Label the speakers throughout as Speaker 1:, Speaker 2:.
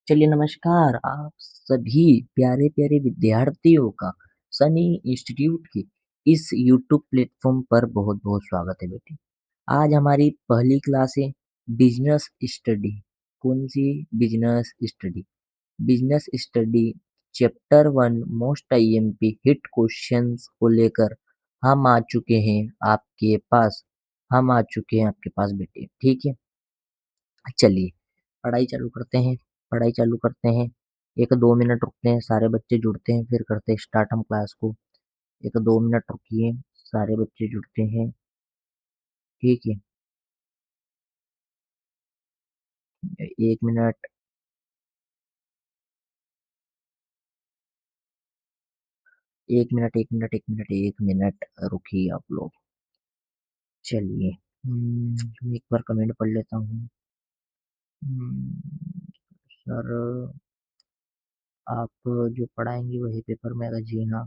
Speaker 1: चलिए नमस्कार आप सभी प्यारे-प्यारे विद्यार्थियों का सनी इंस्टीट्यूट के इस यूट्यूब प्लेटफ़ॉर्म पर बहुत-बहुत स्वागत है बेटे। आज हमारी पहली क्लास है बिज़नेस स्टडी। कौन-सी? Business study. Business study chapter 1 most IMP hit questions को लेकर हम आ चुके हैं आपके पास हम आ चुके हैं आपके पास बेटे, ठीक है? चलिए, पढ़ाई चालू करते हैं पढ़ाई चालू करते हैं। 1-2 मिनट रुकते हैं, सारे बच्चे जुड़ते हैं, फिर करते हैं स्टार्ट हम क्लास को। 1-2 मिनट रुकिए, सारे बच्चे जुड़ते हैं, ठीक है? 1 minute 1 minute 1 minute 1 minute 1 minute रुकिए आप लोग। चलिए, मैं एक बार कमेंट पढ़ लेता हूँ। सर आप जो पढ़ाएँगे वही पेपर में आएगा। जी हाँ।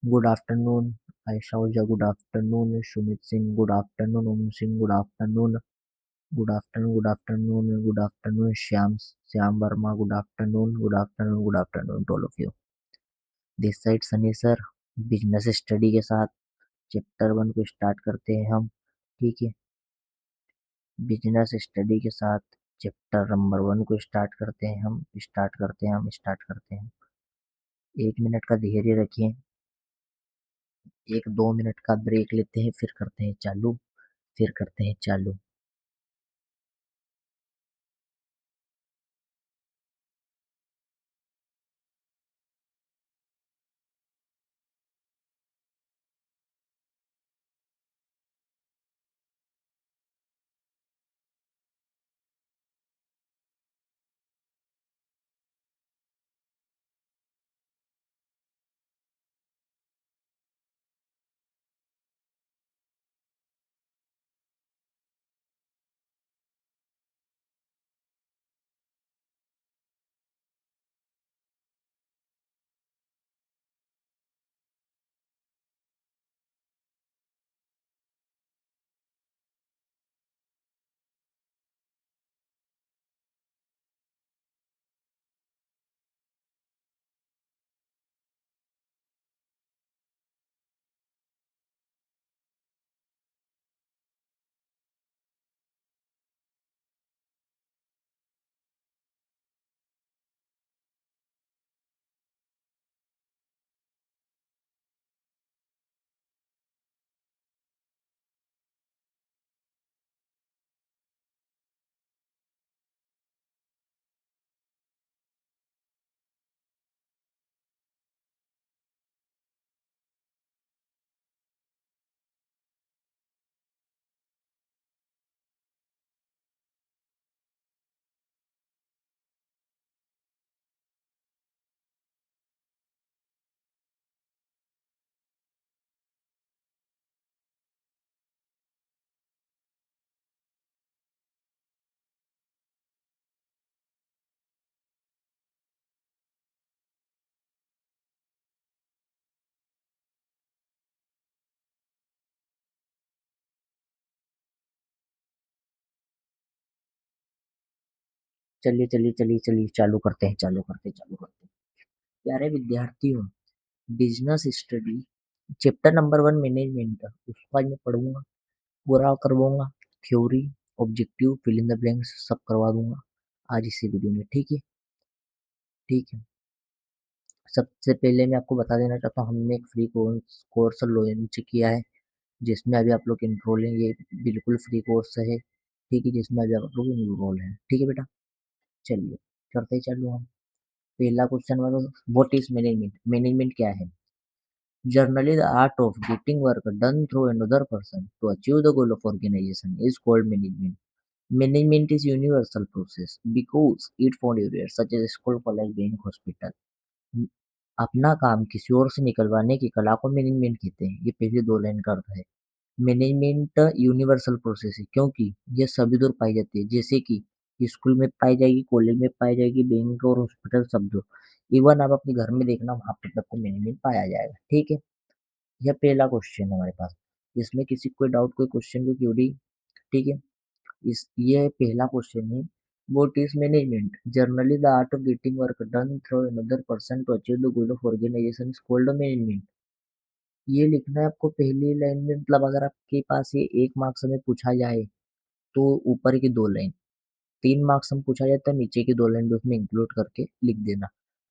Speaker 1: Good afternoon Ayesha Ojha, good afternoon Sumit Singh, good afternoon Om Singh, good afternoon good afternoon, good afternoon, good afternoon Shyam Shyam Verma, good afternoon, good afternoon to all of you. This side Sunny sir business study के साथ चैप्टर 1 को स्टार्ट करते हैं हम, ठीक है? बिजनेस स्टडी के साथ चैप्टर नंबर 1 को स्टार्ट करते हैं। 1 मिनट का धैर्य रखिए, 1-2 मिनट का ब्रेक लेते हैं, फिर करते हैं चालू। चलिए चालू करते हैं। प्यारे विद्यार्थियों, business study chapter number 1 management उसको आज मैं पढ़ूंगा, पूरा करवाऊंगा। Theory, objective, fill in the blanks सब करवा दूंगा आज इसी वीडियो में, ठीक है? ठीक है। सबसे पहले मैं आपको बता देना चाहता हूँ, हमने एक फ्री कोर्स लॉन्च किया है, जिसमें अभी आप लोग इनरोल हैं। ये बिल्कुल फ्री कोर्स है, ठीक है? जिसमें अभी आप लोग इनरोल हैं, ठीक है बेटा? चलिए, करते ही चालू हम। पहला क्वेश्चन हमारा, व्हाट इज मैनेजमेंट? मैनेजमेंट क्या है? Generally, the art of getting work done through another person to achieve the goal of organization is called management. Management is universal process because it found areas such as school, college, bank, hospital. अपना काम किसी और से निकलवाने की कला को management कहते हैं। ये पहले दो लाइन का अर्थ है। मैनेजमेंट यूनिवर्सल प्रोसेस है क्योंकि ये सभी दूर पाई जाती है, जैसे कि स्कूल में पाई जाएगी, कॉलेज में पाई जाएगी, बैंक और हॉस्पिटल सब दूर। इवन आप अपने घर में देखना, वहां पे आपको मैनेजमेंट पाया जाएगा, ठीक है? यह पहला क्वेश्चन है हमारे पास। इसमें किसी को कोई डाउट, कोई क्वेश्चन, कोई क्वेरी? ठीक है। इस ये पहला क्वेश्चन है। What is management? Generally, the art of getting work done through another person to achieve the goal of organization is called management. ये लिखना है आपको पहली लाइन में, मतलब अगर आपके पास ये 1 मार्क्स में पूछा जाए तो ऊपर की 2 लाइन, 3 मार्क्स में पूछा जाए तो नीचे की 2 लाइन भी उसमें इंक्लूड करके लिख देना।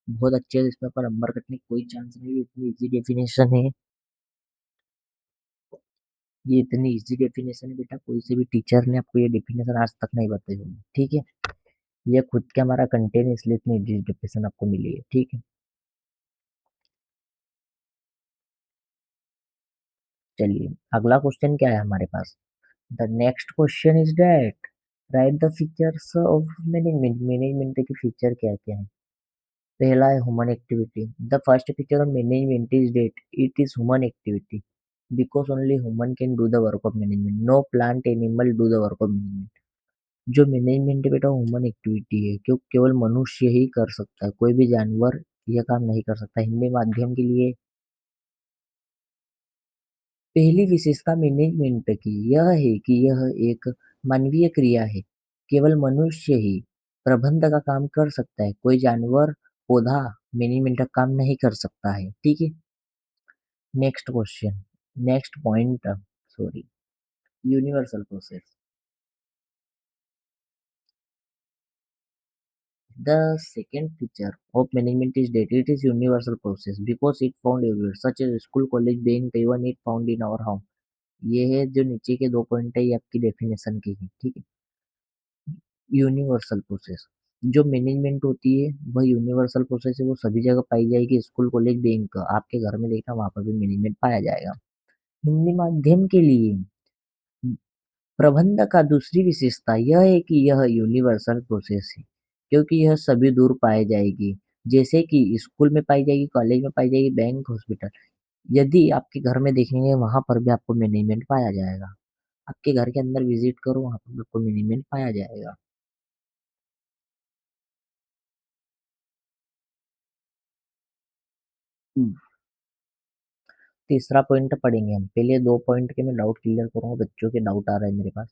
Speaker 1: बहुत अच्छे है, इसमें आपका नंबर कटने की कोई चांस नहीं है, इतनी इजी डेफिनेशन है। ये इतनी इजी डेफिनेशन है बेटा, कोई से भी टीचर ने आपको ये डेफिनेशन आज तक नहीं बताई होगी, ठीक है। ये खुद के हमारा कंटेंट है, इसलिए इतनी इजी डेफिनेशन आपको मिली है, ठीक है। चलिए अगला क्वेश्चन क्या है हमारे पास। The next question is that right the features of management. Management के फीचर क्या क्या है। पहला है human activity. The first feature of management is that it is human activity because only human can do the work of management, no plant animal do the work of management. जो management है बेटा human activity है, क्यों केवल मनुष्य ही कर सकता है, कोई भी जानवर यह काम नहीं कर सकता। हिंदी माध्यम के लिए पहली विशेषता मैनेजमेंट की यह है कि यह एक मानवीय क्रिया है, केवल मनुष्य ही प्रबंध का काम कर सकता है, कोई जानवर पौधा मैनेजमेंट का काम नहीं कर सकता है, ठीक है। Next question, next point, sorry, universal process. The second feature of management is that it is universal process because it found everywhere, such as school, college, bank, even it found in our home। ये है जो नीचे के 2 point है, ये आपकी definition की है, ठीक है। यूनिवर्सल प्रोसेस, जो मैनेजमेंट होती है वह यूनिवर्सल प्रोसेस है, वो सभी जगह पाई जाएगी, स्कूल, कॉलेज, बैंक, आपके घर में देखना वहां पर भी मैनेजमेंट पाया जाएगा। हिंदी माध्यम के लिए प्रबंध का दूसरी विशेषता यह है कि यह यूनिवर्सल प्रोसेस है, क्योंकि यह सभी दूर पाई जाएगी, जैसे कि स्कूल में पाई जाएगी, कॉलेज में पाई जाएगी, बैंक, हॉस्पिटल। यदि आपके घर में देखेंगे वहां पर भी आपको मैनेजमेंट पाया जाएगा। आपके घर के अंदर विजिट करो, वहां पर भी आपको मैनेजमेंट पाया जाएगा। हम्म, तीसरा पॉइंट पढ़ेंगे हम, पहले 2 पॉइंट के मैं डाउट क्लियर करूंगा, बच्चों के डाउट आ रहा है मेरे पास।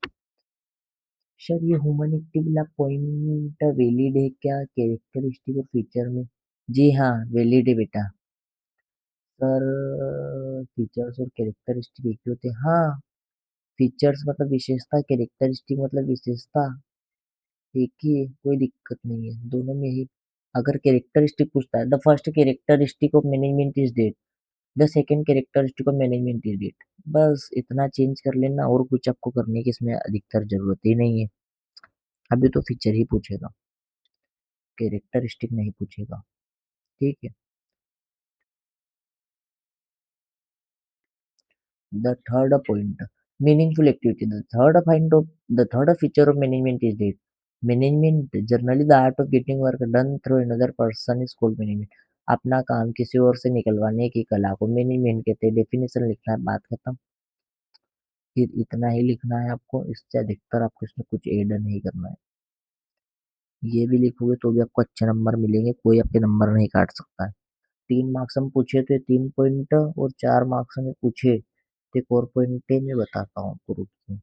Speaker 1: सर ये ह्यूमन एक्टिव पॉइंट वैलिड है क्या कैरेक्टरिस्टिक और फीचर में। जी हाँ वैलिड है बेटा। सर फीचर्स और कैरेक्टरिस्टिक एक ही होते हैं, हाँ। फीचर्स मतलब विशेषता, कैरेक्टरिस्टिक मतलब विशेषता, एक ही है, कोई दिक्कत नहीं है दोनों में ही। अगर कैरेक्टरिस्टिक पूछता है, the first characteristic of management is that, the second characteristic of management is that, बस इतना चेंज कर लेना, और कुछ आपको करने की इसमें अधिकतर जरूरत ही नहीं है। अभी तो फीचर ही पूछेगा, कैरेक्टरिस्टिक नहीं पूछेगा, ठीक है। The third point, meaningful activity. The third feature of management is that management generally the art of getting work done through another person is called management। अपना काम किसी और से निकलवाने की कला को मैनेजमेंट कहते हैं। डेफिनेशन लिखना है, बात खत्म। फिर इतना ही लिखना है आपको, इससे अधिकतर आपको इसमें कुछ ऐड नहीं करना है। ये भी लिखोगे तो भी आपको अच्छे नंबर मिलेंगे, कोई आपके नंबर नहीं काट सकता है। 3 मार्क्स में पूछे थे 3 पॉइंट, और 4 मार्क्स में पूछे तो एक और पॉइंट मैं बताता हूँ आपको, रुकिए।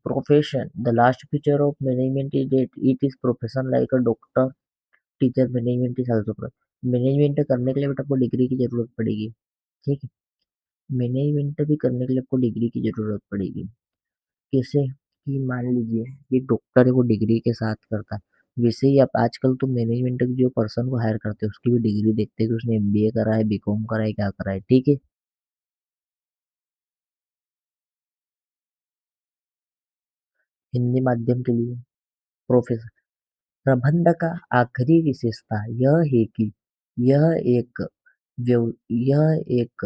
Speaker 1: Profession. The last feature of management is that it is profession like a doctor, teacher, management is also management करने के लिए बेटा आपको डिग्री की जरूरत पड़ेगी, ठीक है। मैनेजमेंट भी करने के लिए आपको डिग्री की जरूरत पड़ेगी। कैसे कि मान लीजिए ये डॉक्टर है, वो डिग्री के साथ करता है, वैसे ही आप आजकल तो मैनेजमेंट जो पर्सन को हायर करते हैं उसकी भी डिग्री देखते हैं कि उसने एमबीए करा है, बीकॉम करा है, क्या करा है, ठीक है। हिंदी माध्यम के लिए प्रोफेसर। प्रबंध का आखिरी विशेषता यह है कि यह एक यह एक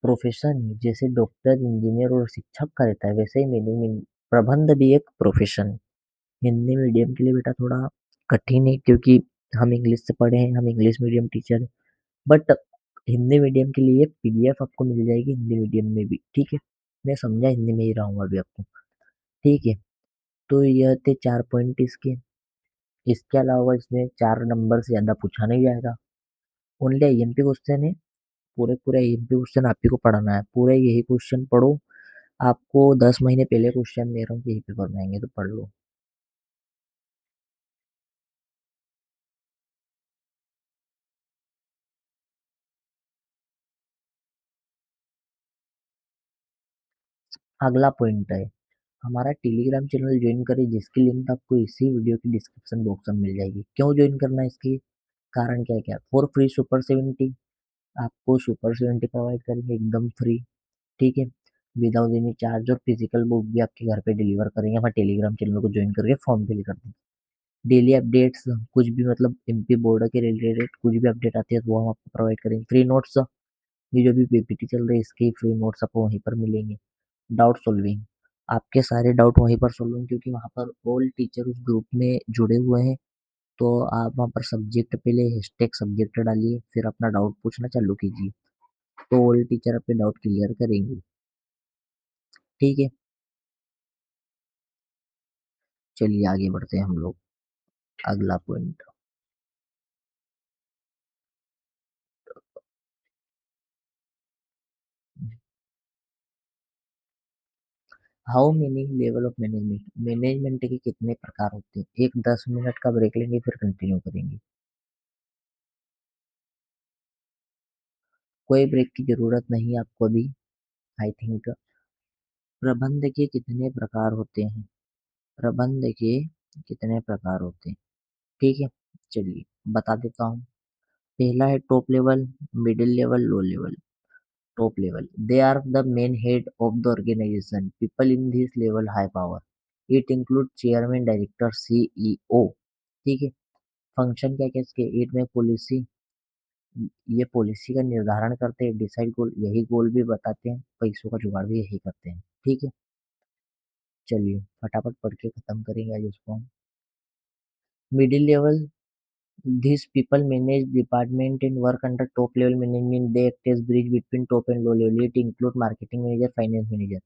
Speaker 1: प्रोफेशन है, जैसे डॉक्टर, इंजीनियर और शिक्षक का रहता है, वैसे ही मैनेजमेंट प्रबंध भी एक प्रोफेशन है। हिंदी मीडियम के लिए बेटा थोड़ा कठिन है, क्योंकि हम इंग्लिश से पढ़े हैं, हम इंग्लिश मीडियम टीचर हैं। बट हिंदी मीडियम के लिए पीडीएफ आपको मिल जाएगी हिंदी मीडियम में भी, ठीक है। मैं समझा हिंदी में ही रहूंगा अभी आपको, ठीक है। तो यह थे 4 पॉइंट इसके। इसके अलावा इसमें 4 नंबर से ज्यादा पूछा नहीं जाएगा, ओनली आईएमपी क्वेश्चन है। पूरे पूरे एमपी क्वेश्चन आप ही को पढ़ाना है, पूरे यही क्वेश्चन पढ़ो। आपको 10 महीने पहले क्वेश्चन दे रहा हूँ कि यही पेपर में आएंगे, तो पढ़ लो। अगला पॉइंट है, हमारा टेलीग्राम चैनल ज्वाइन करें, जिसकी लिंक आपको इसी वीडियो की डिस्क्रिप्शन बॉक्स में मिल जाएगी। क्यों ज्वाइन करना है, इसकी कारण क्या क्या? फॉर फ्री सुपर 70, आपको सुपर 70 प्रोवाइड करेंगे एकदम फ्री, ठीक है, विदाउट एनी चार्ज। और फिजिकल बुक भी आपके घर पे डिलीवर करेंगे, हमारे टेलीग्राम चैनल को ज्वाइन करके फॉर्म फिल कर देंगे। डेली अपडेट्स, कुछ भी मतलब एमपी बोर्ड के रिलेटेड कुछ भी अपडेट आती है तो वो हम आपको प्रोवाइड करेंगे। फ्री नोट्स, ये जो भी पीपीटी चल रही है इसके फ्री नोट्स आपको वहीं पर मिलेंगे। डाउट सॉल्विंग, आपके सारे डाउट वहीं पर सॉल्व होंगे, क्योंकि वहाँ पर ऑल टीचर उस ग्रुप में जुड़े हुए हैं। तो आप वहाँ पर सब्जेक्ट पहले हैशटैग सब्जेक्ट डालिए, फिर अपना डाउट पूछना चालू कीजिए, तो ऑल टीचर अपने डाउट क्लियर करेंगे, ठीक है। चलिए आगे बढ़ते हैं हम लोग। अगला point, how many level of management, management के कितने प्रकार होते हैं? एक 10 मिनट का ब्रेक लेंगे, फिर कंटिन्यू करेंगे। कोई ब्रेक की जरूरत नहीं आपको अभी, आई थिंक। प्रबंध के कितने प्रकार होते हैं? प्रबंध के कितने प्रकार होते हैं, ठीक है, चलिए बता देता हूँ। पहला है top level, middle level, low level. Top level, they are the main head of the organisation, people in this level high power, it include chairman, director, CEO, ठीक है। फंक्शन क्या क्या इसके? इट में पॉलिसी, ये पॉलिसी का निर्धारण करते हैं, डिसाइड गोल, यही गोल भी बताते हैं, पैसों का जुगाड़ भी यही करते हैं, ठीक है। चलिए फटाफट पढ़ के खत्म करेंगे आज इसको। Middle level, these people manage department and work under top level management. They act as bridge between top and low level. It include marketing manager, finance manager.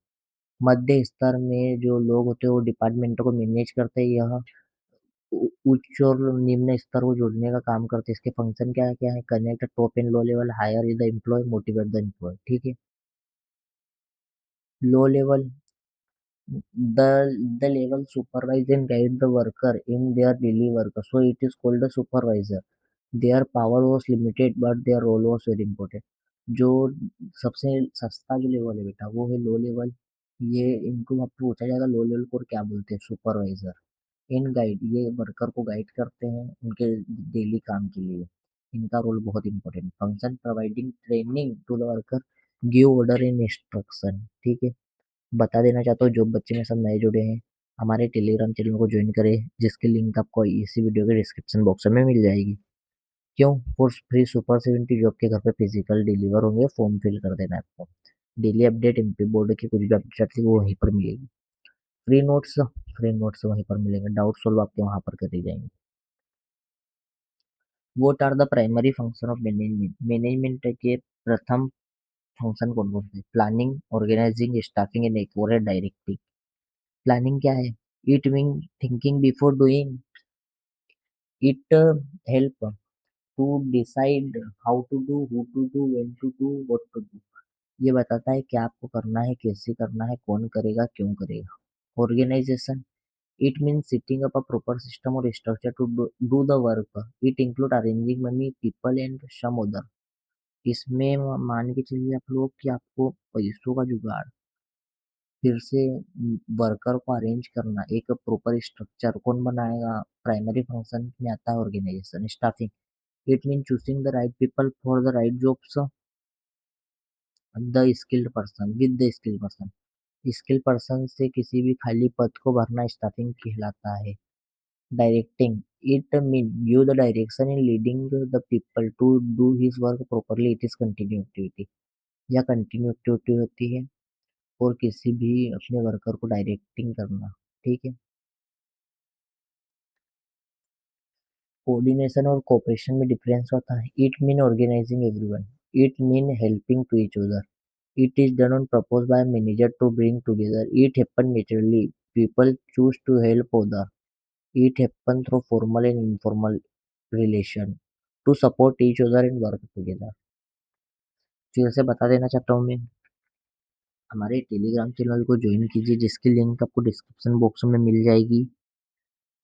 Speaker 1: मध्य स्तर में जो लोग होते हैं वो डिपार्टमेंटों को मैनेज करते हैं, यह उच्च और निम्न स्तर को जोड़ने का काम करते हैं। इसके फंक्शन क्या है, क्या है? Connect top and low level, hire the employ, motivate the employ, ठीक है। Low level, the level supervise and guide the worker in their daily work, so it is called a supervisor. Their power was limited but their role was very important. जो सबसे सस्ता जो level है बेटा वो है लो लेवल। ये इनको आपको पूछा जाएगा लो लेवल को क्या बोलते हैं? सुपरवाइजर। इन गाइड, ये वर्कर को गाइड करते हैं उनके डेली काम के लिए, इनका रोल बहुत important. Function providing training to the worker, give order in instruction, ठीक है। बता देना चाहता हूँ जो बच्चे मेरे साथ नए जुड़े हैं, हमारे टेलीग्राम चैनल को ज्वाइन करें, जिसकी लिंक आपको इसी वीडियो के डिस्क्रिप्शन बॉक्स में मिल जाएगी। क्यों? फॉर फ्री सुपर 70 जो आपके घर पे फिजिकल डिलीवर होंगे, फॉर्म फिल कर देना है आपको। डेली अपडेट, एमपी बोर्ड की कुछ भी अपडेट आती है वो वहीं पर मिलेगी। फ्री नोट्स, फ्री नोट्स वहीं पर मिलेंगे, डाउट सोल्व आपके वहाँ पर कर दी जाएंगे। What are the primary function of management, management के प्रथम फंक्शन कौन कौन से? Planning, organising, staffing and accurate directing. Planning क्या है? It mean thinking before doing, it help to decide how to do, who to do, when to do, what to do. ये बताता है क्या आपको करना है, कैसे करना है, कौन करेगा, क्यों करेगा। Organisation, it mean setting up a proper system और structure to do the work, it include arranging money, people and some other. इसमें मान के चलिए आप लोग कि आपको पैसों का जुगाड़, फिर से वर्कर को अरेंज करना, एक प्रॉपर स्ट्रक्चर कौन बनाएगा? प्राइमरी फंक्शन में आता है organisation. Staffing, it mean choosing the right people for the right jobs, the skilled person with the skilled person. Skill person से किसी भी खाली पद को भरना स्टाफिंग कहलाता है। Directing, it mean give the direction in leading the people to do his work properly, it is continue activity. या कंटिन्यू एक्टिविटी होती है और किसी भी अपने वर्कर को डायरेक्टिंग करना, ठीक है। कोऑर्डिनेशन और कोऑपरेशन में डिफरेंस होता है। It mean organising everyone, it mean helping to each other, it is done on purpose by manager to bring together, it happen naturally, people choose to help other, it happen through formal and informal relation to support each other and work together. फिर से बता देना चाहता हूँ मैं, हमारे Telegram channel को join कीजिए जिसकी लिंक आपको डिस्क्रिप्शन बॉक्स में मिल जाएगी।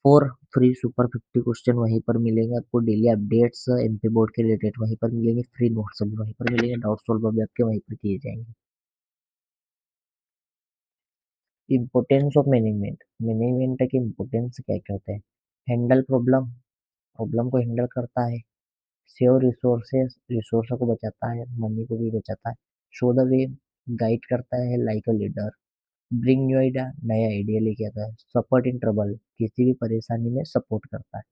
Speaker 1: और फ्री सुपर 50 क्वेश्चन वहीं पर मिलेंगे आपको, डेली अपडेट्स एमपी बोर्ड के रिलेटेड वहीं पर मिलेंगे, फ्री नोट्स भी वहीं पर मिलेंगे, डाउट सॉल्व भी आपके वहीं पर किए जाएंगे। इम्पोर्टेंस ऑफ मैनेजमेंट, मैनेजमेंट की इम्पोर्टेंस क्या क्या होता है? हैंडल प्रॉब्लम, प्रॉब्लम को हैंडल करता है। सेव रिसोर्सेस, रिसोर्स को बचाता है, मनी को भी बचाता है। शो द वे, गाइड करता है like a leader. Bring new idea, नया आइडिया लेके आता है। सपोर्ट इन ट्रबल, किसी भी परेशानी में सपोर्ट करता है।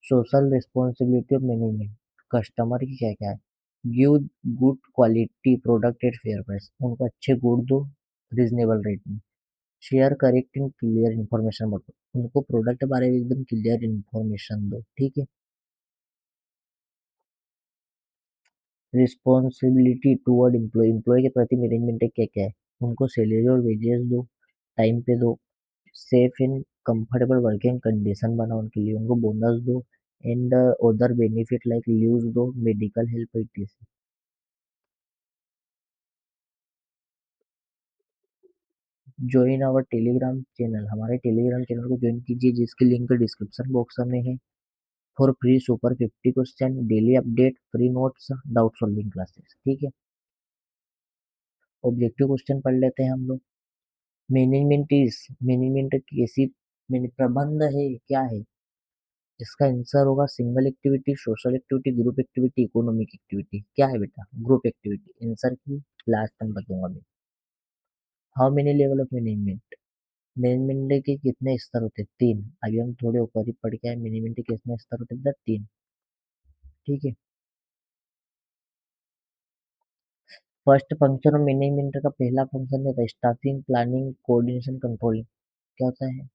Speaker 1: Social responsibility of management, customer की क्या क्या है? Give good quality product at fair price, उनको अच्छे गुड दो रीजनेबल रेट में। Share correct and clear information बताओ, उनको प्रोडक्ट के बारे में एकदम क्लियर इन्फॉर्मेशन दो, ठीक है। रिस्पॉन्सिबिलिटी टूवर्ड एम्प्लॉय, एम्प्लॉय के प्रति मैनेजमेंट क्या क्या है? उनको सैलरी और वेजेस दो, टाइम पे दो। Safe in comfortable working condition बनाओ उनके लिए, उनको बोनस दो। And other benefit like leaves दो, medical help etc। Join our Telegram channel, हमारे टेलीग्राम चैनल को ज्वाइन कीजिए जिसकी लिंक डिस्क्रिप्शन बॉक्स में है। For free super 50 question, daily update, free notes, doubt solving classes, ठीक है। ऑब्जेक्टिव क्वेश्चन पढ़ लेते हैं हम लोग। मैनेजमेंट इज, मैनेजमेंट कैसी प्रबंध है क्या है? इसका आंसर होगा single activity, social activity, group activity, economic activity. क्या है बेटा? ग्रुप एक्टिविटी आंसर की लास्ट में बताऊंगा मैं। How many level of management, management के कितने स्तर होते हैं? तीन। अभी हम थोड़े ऊपर ही पढ़ के आए, मैनेजमेंट के कितने स्तर होते हैं बेटा? तीन, ठीक है। फर्स्ट फंक्शन ऑफ मैनेजमेंट का पहला फंक्शन होता है स्टाफिंग, प्लानिंग, कोऑर्डिनेशन, कंट्रोलिंग। क्या होता है?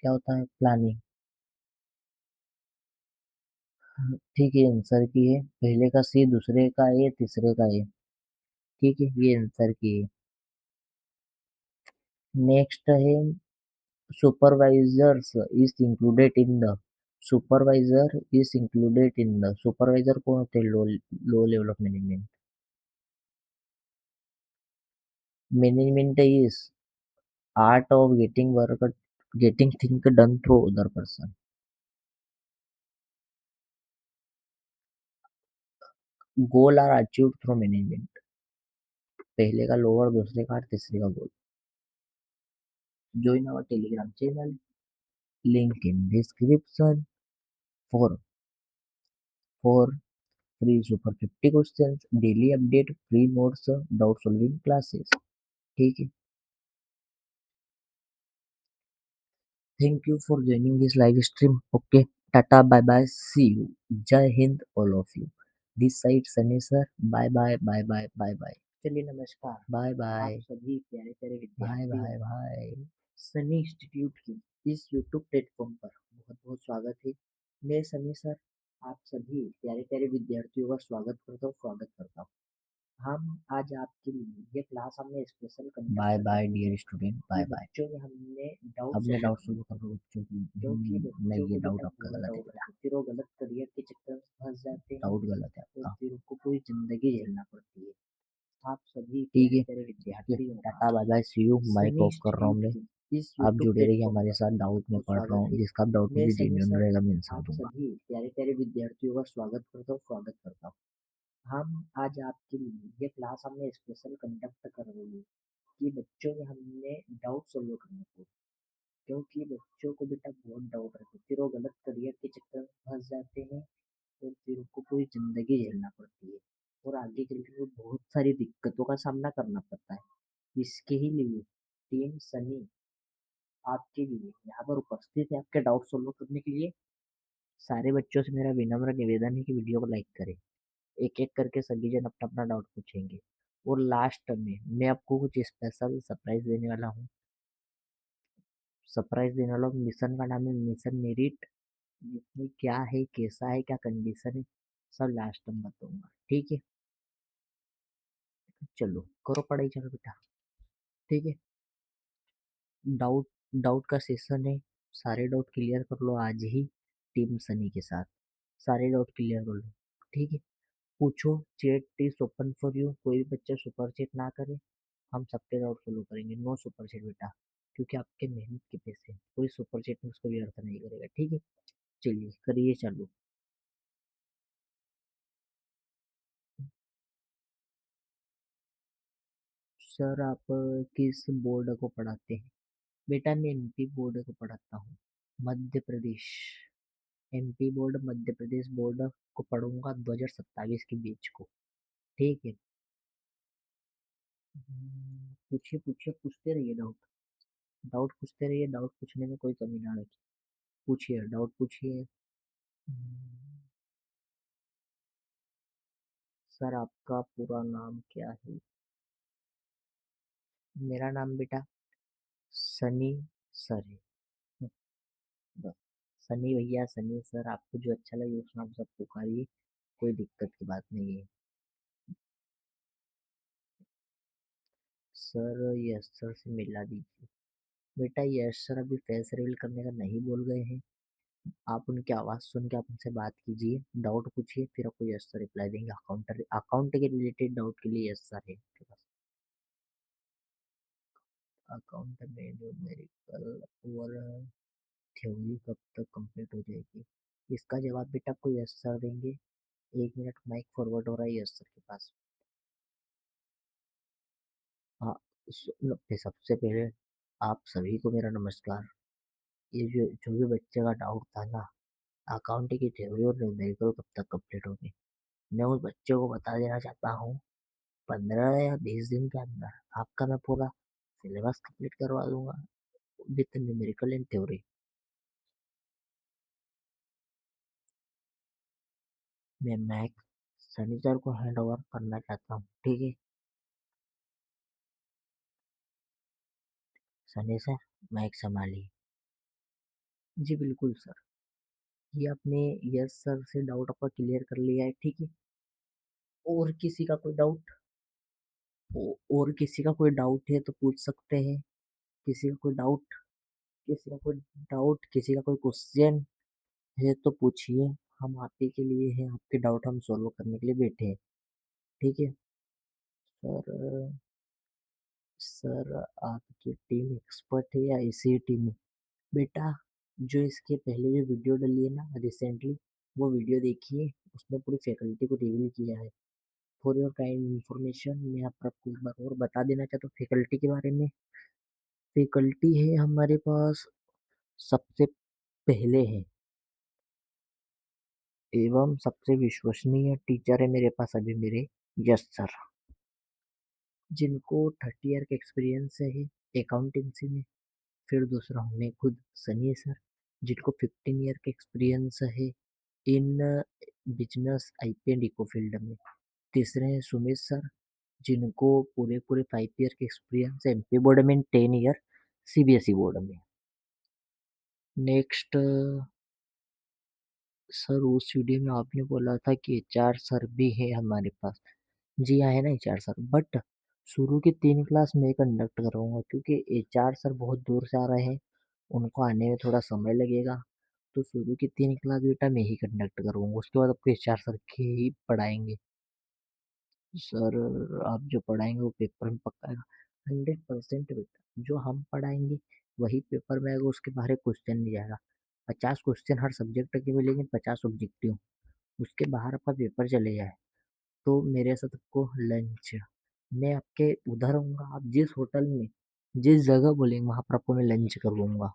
Speaker 1: क्या होता है? प्लानिंग, ठीक है। आंसर की है, पहले का सी, दूसरे का ए, तीसरे का ए, ठीक है, ये आंसर की है। नेक्स्ट है supervisors is included in the, supervisor is included in the, supervisor कौन होते हैं? Low, low level of management. Management is art of getting work, getting thing done through other person. Goal are achieved through management, पहले का lower, दूसरे का तीसरे का goal. Join our Telegram channel, link in description for for free super 50 questions, daily update, free notes, doubt solving classes, ठीक है। Thank you for joining this live stream. Okay, tata, bye bye, see you. जय हिंद all of you. This side Sunny sir, bye bye bye bye bye bye. चलिए नमस्कार, bye bye, आप सभी प्यारे प्यारे बाय विद्यार्थियों बाय बाय। सनी इंस्टीट्यूट की इस यूट्यूब प्लेटफॉर्म पर बहुत बहुत स्वागत है। मैं सनी सर आप सभी प्यारे प्यारे विद्यार्थियों का स्वागत करता हूँ। हम आज आपके लिए ये क्लास हमने special conduct bye bye dear student, bye bye. बच्चों में हमने डाउट, अपने डाउट सॉल्व कर लो बच्चों की, क्योंकि नहीं ये डाउट आपका गलत है बेटा, फिर वो गलत करियर के चक्कर में फंस जाते हैं, डाउट गलत है आपका, फिर उनको पूरी जिंदगी झेलना पड़ती है। आप सभी ठीक है, विद्यार्थियों tata bye bye see you. Mike off कर रहा हूँ मैं, आप जुड़े रहिए हमारे साथ, डाउट में पढ़ रहा हूँ, जिसका डाउट मुझे जेन्युइन रहेगा मैं आंसर दूंगा। सभी प्यारे प्यारे विद्यार्थियों का स्वागत करता हूँ। हम आज आपके लिए ये क्लास हमने स्पेशल कंडक्ट कर रही है कि बच्चों में हमने डाउट सॉल्व करने को, क्योंकि बच्चों को बेटा बहुत डाउट रहते हैं, फिर वो गलत करियर के चक्कर में फंस जाते हैं और फिर उनको पूरी जिंदगी झेलना पड़ती है और आगे चल के वो बहुत सारी दिक्कतों का सामना करना पड़ता है। इसके ही लिए टीम सनी आपके लिए यहाँ पर उपस्थित है आपके डाउट सॉल्व करने के लिए। सारे बच्चों से मेरा विनम्र निवेदन है कि वीडियो को लाइक करें, एक एक करके सभी जन अपना अपना डाउट पूछेंगे और लास्ट में मैं आपको कुछ स्पेशल सरप्राइज देने वाला हूँ। सरप्राइज देने वाला मिशन का नाम है मिशन मेरिट। इसमें क्या है, कैसा है, क्या कंडीशन है, सब लास्ट में बताऊंगा, ठीक है। चलो करो पढ़ाई, चलो बेटा, ठीक है। डाउट, डाउट का सेशन है, सारे डाउट क्लियर कर लो आज ही टीम सनी के साथ, सारे डाउट क्लियर कर लो, ठीक है। पूछो, chat is open for you. कोई भी बच्चा सुपर चैट ना करे, हम सबके डाउट फॉलो करेंगे। नो सुपर चैट बेटा, क्योंकि आपके मेहनत के पैसे हैं। कोई सुपर चैट में उसको व्यर्थ नहीं करेगा, ठीक है। चलिए करिए चालू। सर आप किस बोर्ड को पढ़ाते हैं? बेटा मैं एमपी बोर्ड को पढ़ाता हूँ। Madhya Pradesh. MP board Madhya Pradesh board को पढ़ूंगा 2027 के बीच को, ठीक है। पूछिए पूछिए, पूछते रहिए डाउट। डाउट पूछते रहिए, डाउट पूछने में कोई कमी ना रखिए। पूछिए, डाउट पूछिए। सर आपका पूरा नाम क्या है? मेरा नाम बेटा सनी सर है। बस, सनी भैया, सनी सर, आपको जो अच्छा लगे उस नाम से आप पुकारिए, कोई दिक्कत की बात नहीं है। सर यस सर से मिला दीजिए। बेटा यस सर अभी फेस रिवील करने का नहीं बोल गए हैं। आप उनकी आवाज़ सुन के आप उनसे बात कीजिए, डाउट पूछिए, फिर आपको यस सर रिप्लाई देंगे। अकाउंट के रिलेटेड डाउट के लिए यस सर है आपके पास। अकाउंट में न्यूमेरिकल और थ्योरी कब तक कंप्लीट हो जाएगी? इसका जवाब बेटा आपको यस सर देंगे। 1 मिनट, माइक फॉरवर्ड हो रहा है यस सर के पास। हाँ, सबसे पहले आप सभी को मेरा नमस्कार। ये जो जो भी बच्चे का डाउट था ना, अकाउंटिंग की थ्योरी और न्यूमेरिकल कब तक कंप्लीट होगी, मैं उस बच्चे को बता देना चाहता हूँ, 15 या 20 दिन के अंदर आपका मैं पूरा सिलेबस कंप्लीट करवा दूंगा विथ न्यूमेरिकल एंड थ्योरी। मैं मैक सनी सर को हैंड ओवर करना चाहता हूँ, ठीक है। सनी सर मैक संभालिए। जी बिल्कुल सर। ये आपने यस सर से डाउट आपका क्लियर कर लिया है, ठीक है। और किसी का कोई डाउट? और किसी का कोई डाउट है तो पूछ सकते हैं। किसी का कोई डाउट? किसी का कोई डाउट, किसी का कोई क्वेश्चन है तो पूछिए। हम आप ही के लिए हैं, आपके डाउट हम सॉल्व करने के लिए बैठे हैं, ठीक है। सर, सर आपकी टीम एक्सपर्ट है या ऐसी टीम है? बेटा जो इसके पहले जो वीडियो डली है ना रिसेंटली, वो वीडियो देखिए, उसने पूरी फैकल्टी को रिवील किया है। फॉर योर काइंड इंफॉर्मेशन मैं आपको एक बार और बता देना चाहता हूँ फैकल्टी के बारे में। फैकल्टी है हमारे पास सबसे पहले है एवं सबसे विश्वसनीय टीचर है मेरे पास अभी मेरे यश सर, जिनको 30 ईयर का एक्सपीरियंस है अकाउंटेंसी में। फिर दूसरा हूँ मैं खुद सनी सर, जिनको 15 ईयर का एक्सपीरियंस है in business IP and eco field में। तीसरे हैं सुमित सर, जिनको पूरे पूरे 5 ईयर का एक्सपीरियंस है एमपी बोर्ड में, 10 ईयर सीबीएसई बोर्ड में। नेक्स्ट सर, उस वीडियो में आपने बोला था कि एचआर सर भी है हमारे पास। जी हाँ, है ना एचआर सर, बट शुरू की 3 क्लास मैं कंडक्ट करूँगा, क्योंकि एचआर सर बहुत दूर से आ रहे हैं, उनको आने में थोड़ा समय लगेगा। तो शुरू की 3 क्लास बेटा मैं ही कंडक्ट करूँगा, उसके बाद आपको एचआर सर के ही पढ़ाएंगे। सर आप जो पढ़ाएंगे वो पेपर में पक्का आएगा, 100% बेटा। जो हम पढ़ाएंगे वही पेपर में आएगा, उसके बाहर क्वेश्चन नहीं जाएगा। 50 क्वेश्चन हर सब्जेक्ट के मिलेंगे, 50 ऑब्जेक्टिव, उसके बाहर आपका पेपर चले जाए तो मेरे साथ आपको लंच, मैं आपके उधर होऊंगा, आप जिस होटल में जिस जगह बोलेंगे वहां पर आपको मैं लंच करवाऊंगा।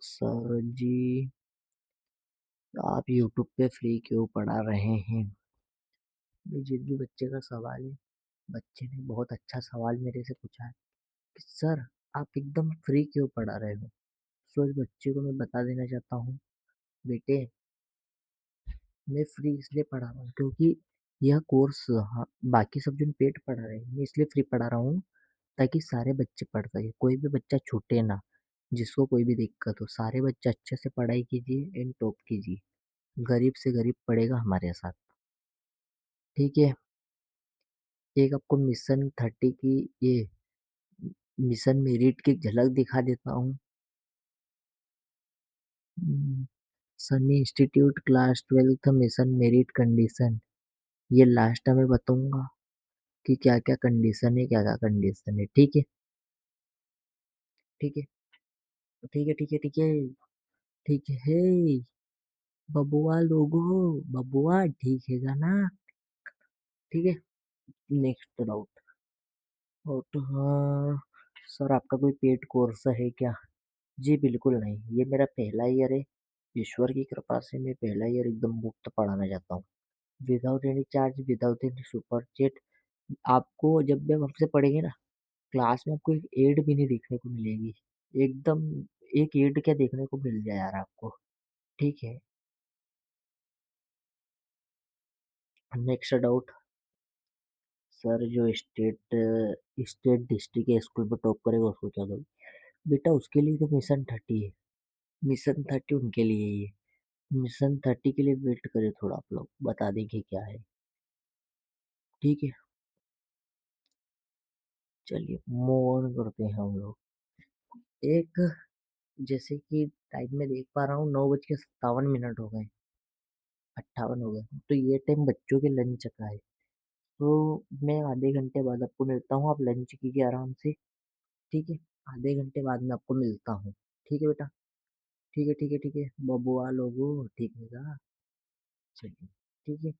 Speaker 1: सर जी आप यूट्यूब पे फ्री क्यों पढ़ा रहे हैं? ये जिस भी बच्चे का सवाल है, बच्चे ने बहुत अच्छा सवाल मेरे से पूछा है कि सर आप एकदम फ्री क्यों पढ़ा रहे हो। सो इस बच्चे को मैं बता देना चाहता हूँ, बेटे मैं फ्री इसलिए पढ़ा रहा हूँ क्योंकि यह कोर्स, हाँ, बाकी सब जो पेड पढ़ा रहे हैं मैं इसलिए फ्री पढ़ा रहा हूँ ताकि सारे बच्चे पढ़ सके, कोई भी बच्चा छूटे ना, जिसको कोई भी दिक्कत हो। सारे बच्चे अच्छे से पढ़ाई कीजिए एंड टॉप कीजिए, गरीब से गरीब पढ़ेगा हमारे साथ, ठीक है। एक आपको मिशन 30 की ये मिशन मेरिट की झलक दिखा देता हूँ। Sunny institute class 12th mission merit condition, ये लास्ट में बताऊंगा कि क्या क्या कंडीशन है, क्या क्या कंडीशन है। ठीक है, ठीक है, ठीक है, ठीक है, ठीक है, ठीक है। बबुआ लोगो, बबुआ ठीक है ना? ठीक है। Next doubt. और तो हाँ, सर आपका कोई पेड कोर्स है क्या? जी बिल्कुल नहीं, ये मेरा पहला ईयर है। ईश्वर की कृपा से मैं पहला ईयर एकदम मुफ्त पढ़ाना चाहता हूँ, without any charge, without any super chat. आपको जब भी हम हमसे पढ़ेंगे ना, क्लास में आपको एक एड भी नहीं देखने को मिलेगी। एकदम एक एड क्या देखने को मिल जाए यार आपको। ठीक है। Next doubt. सर जो स्टेट स्टेट डिस्ट्रिक्ट या स्कूल में टॉप करेगा उसको क्या करूँ? बेटा उसके लिए तो मिशन 30 है। मिशन 30 उनके लिए ही है। मिशन 30 के लिए वेट करें थोड़ा, आप लोग बता देंगे क्या है। ठीक है। चलिए मूव ऑन करते हैं हम लोग। एक, जैसे कि टाइम में देख पा रहा हूँ 9:57 हो गए, 58 हो गए, तो ये टाइम बच्चों के लंच का है। तो मैं आधे घंटे बाद आपको मिलता हूँ, आप लंच कीजिए आराम से। ठीक है। आधे घंटे बाद में आपको मिलता हूँ। ठीक है बेटा। ठीक है, ठीक है, ठीक है, बबुआ लोगो ठीक है ना? चलिए। ठीक है।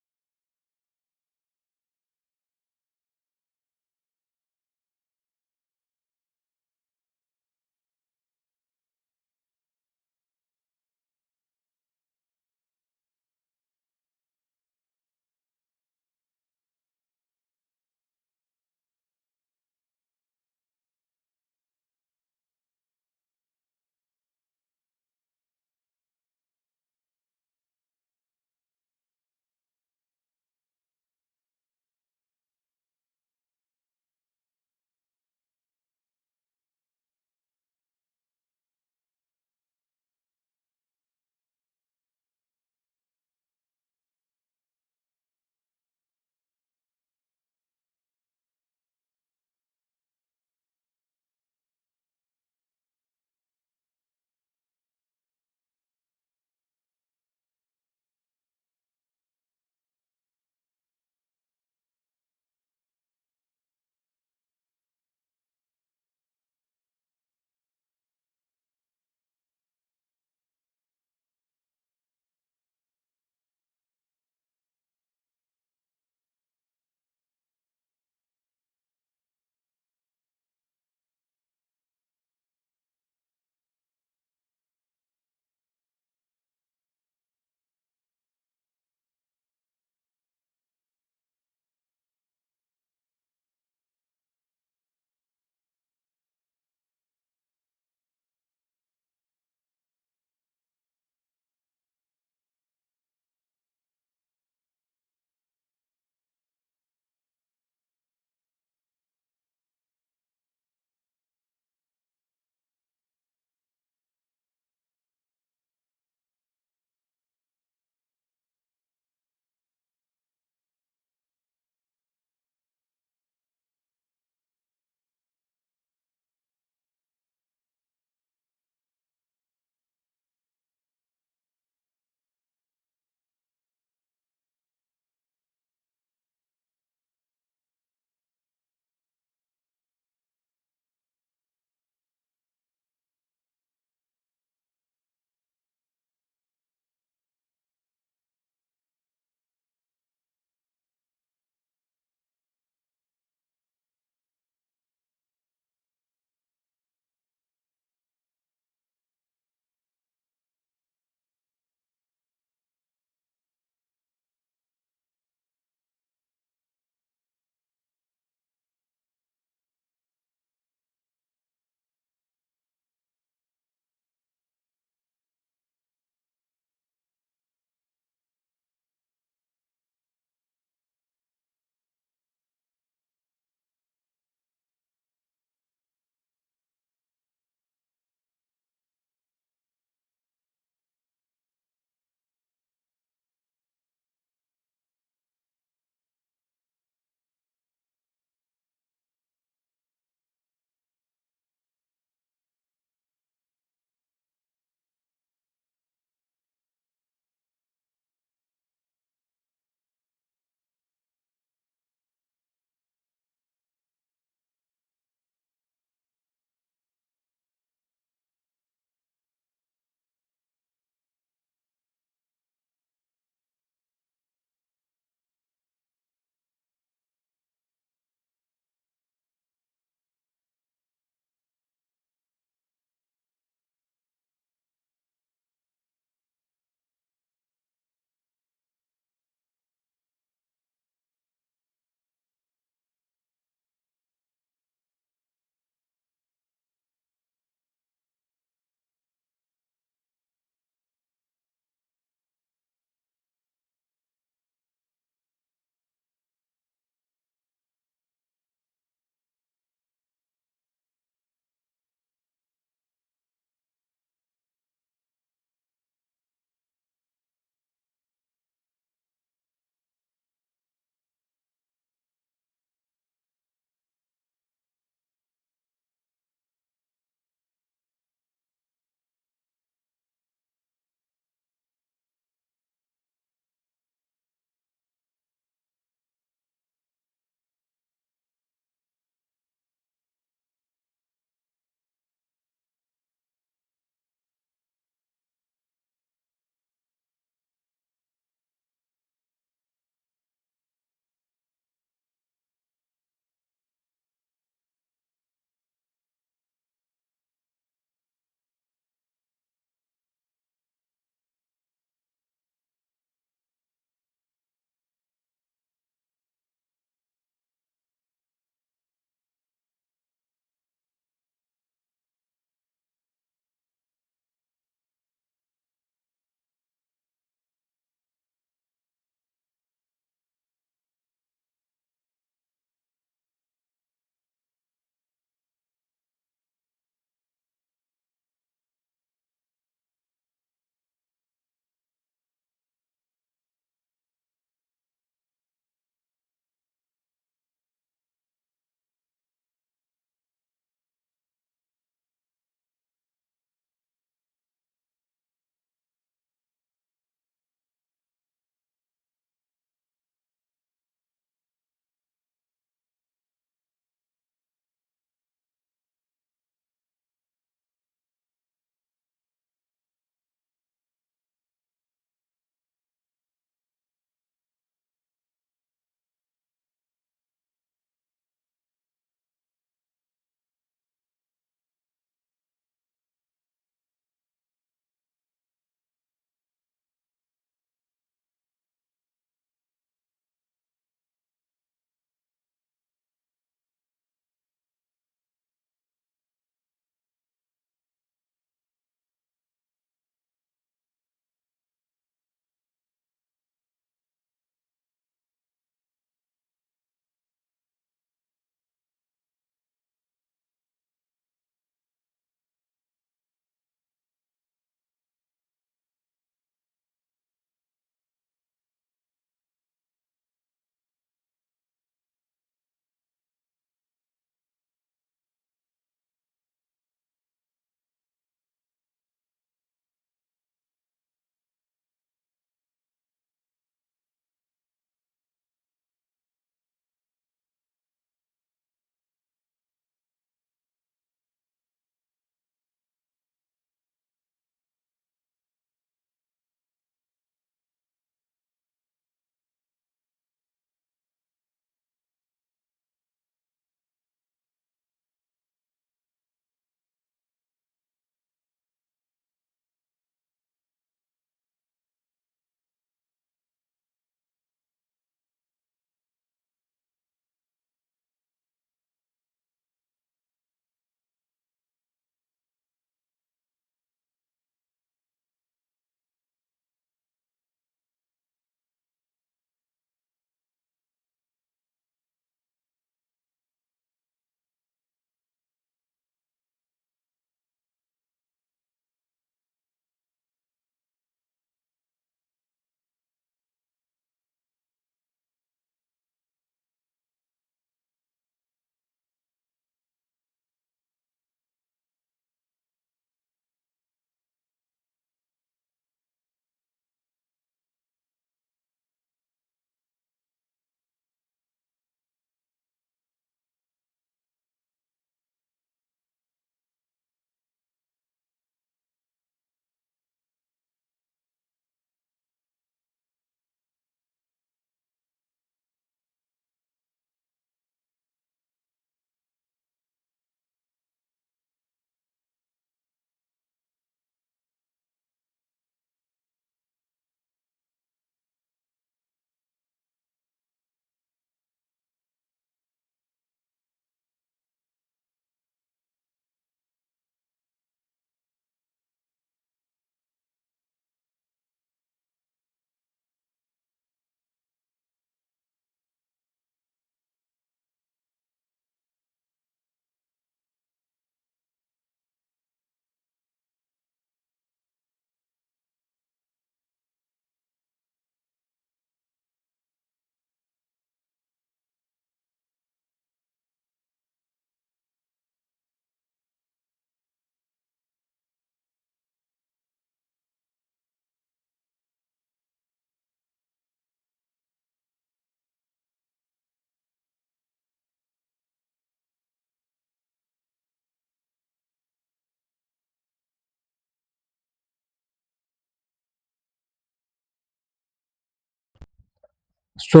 Speaker 1: सो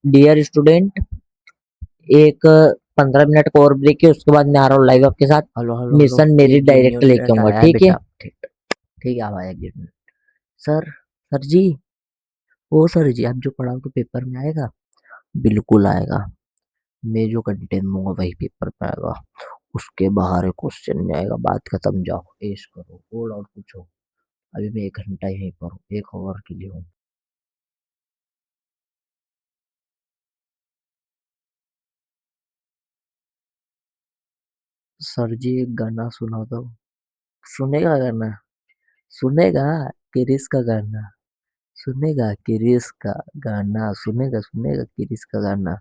Speaker 1: डियर स्टूडेंट, एक 15 मिनट का और ब्रेक है, उसके बाद मैं आ रहा हूँ लाइव आपके साथ।
Speaker 2: हेलो हेलो हेलो,
Speaker 1: मिशन मेरी
Speaker 2: एक
Speaker 1: डायरेक्ट
Speaker 2: जूनियर
Speaker 1: लेके
Speaker 2: स्टूडेंट
Speaker 1: आऊंगा,
Speaker 2: आया है
Speaker 1: ठीक है?
Speaker 2: बेटा। ठीक ठीक है, आप आया गेट में।
Speaker 1: सर, सर जी, ओ सर जी, आप जो पढ़ाओ तो पेपर में आएगा? बिल्कुल आएगा। मैं जो कंटेंट दूंगा वही पेपर में आएगा, उसके बाहर क्वेश्चन में आएगा। बात खत्म, जाओ ऐश करो, होल्ड और पूछो। अभी मैं 1 घंटा यहीं पर हूँ, 1 आवर के लिए हूँ। सर जी एक गाना सुना दो। सुनेगा गाना? सुनेगा? किरिस का गाना सुनेगा? किरिस का गाना सुनेगा? सुनेगा किरिस का गाना?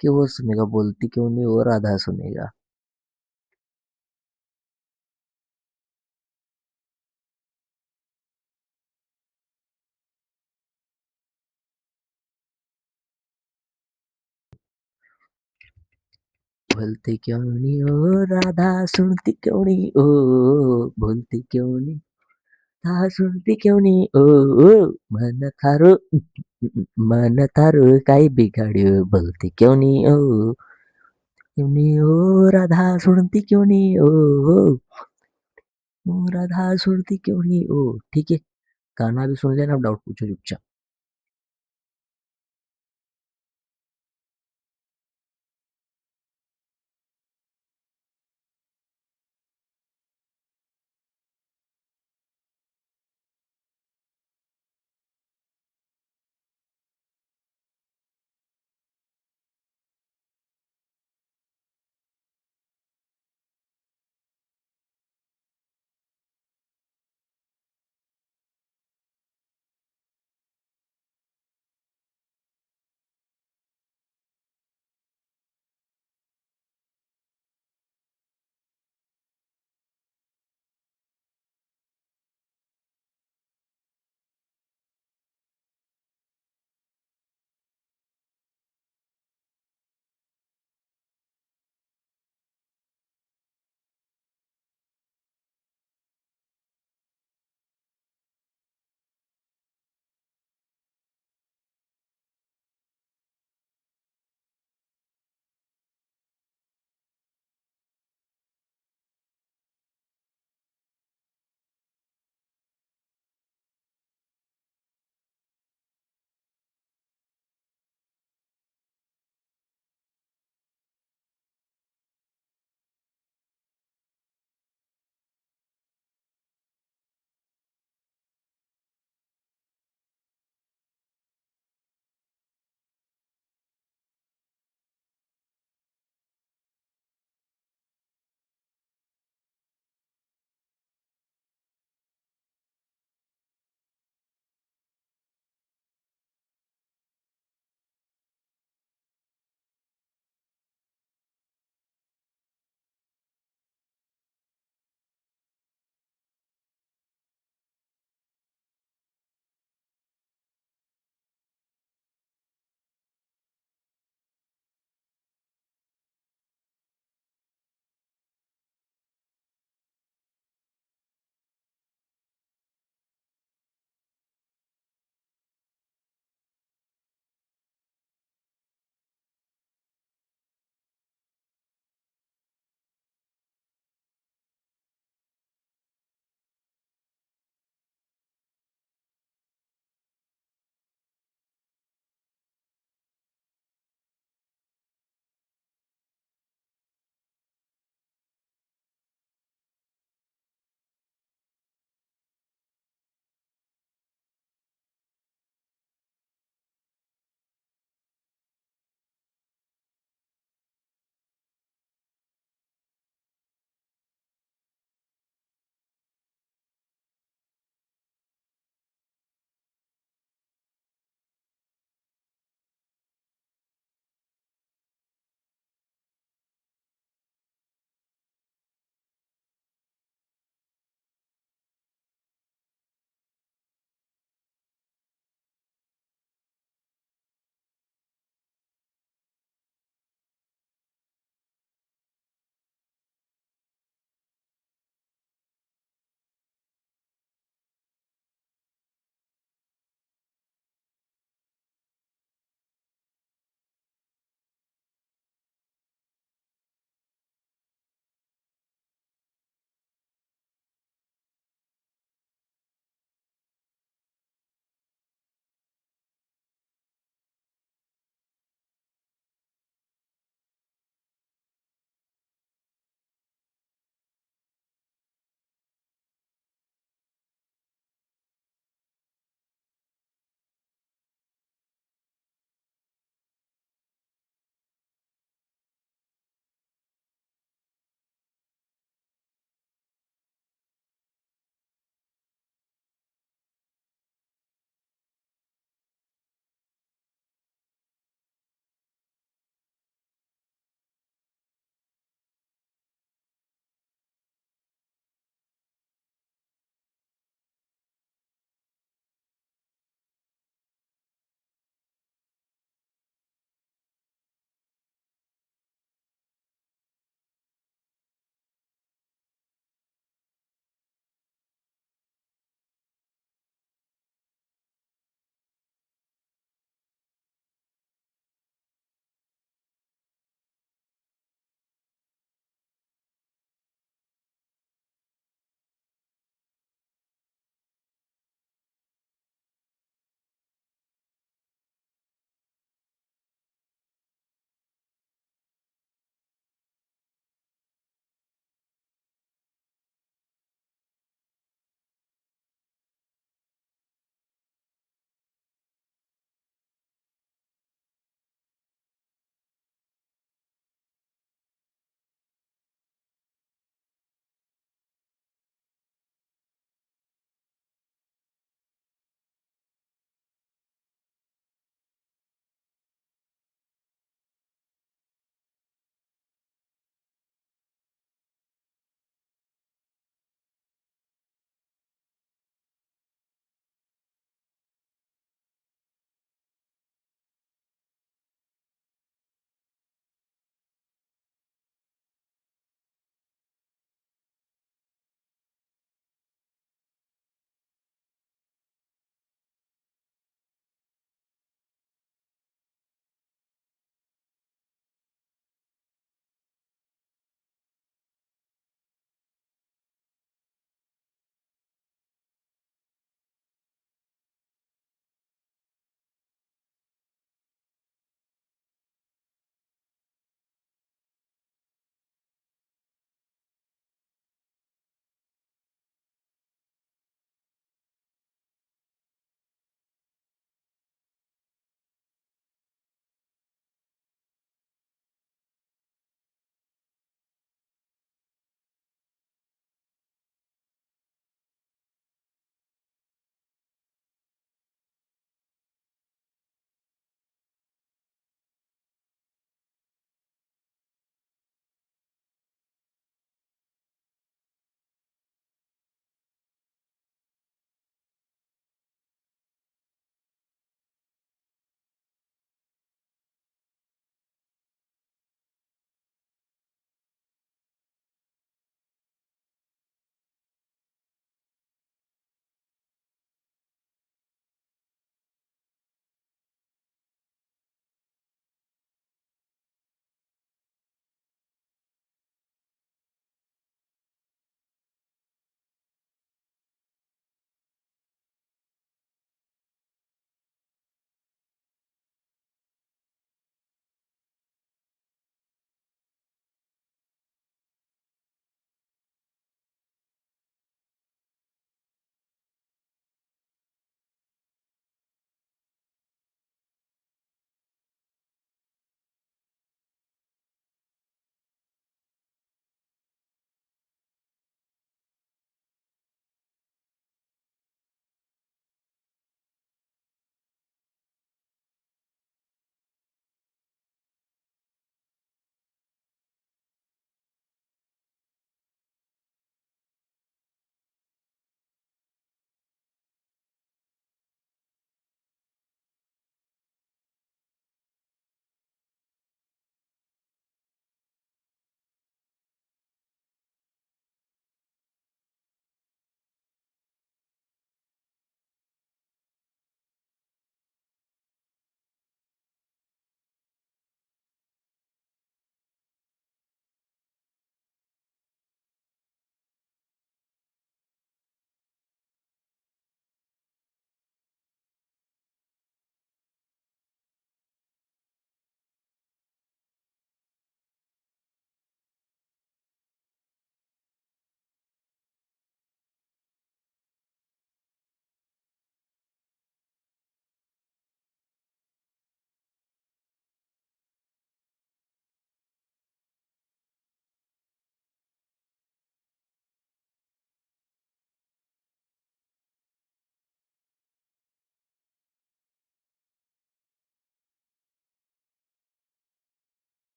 Speaker 1: क्यों वो सुनेगा? बोलती क्यों नहीं वो राधा सुनेगा? बोलती क्यों नहीं ओ राधा, सुनती क्यों नहीं ओ, बोलती क्यों नहीं था, सुनती क्यों नहीं ओ, मन थारो, मन थारो काई बिगाड्यो, बोलती क्यों नहीं ओ, क्यों नहीं ओ राधा, सुनती क्यों नहीं ओ, ओ राधा सुनती क्यों नहीं ओ। ठीक है, गाना भी सुन लेना, अब डाउट पूछो चुपचाप।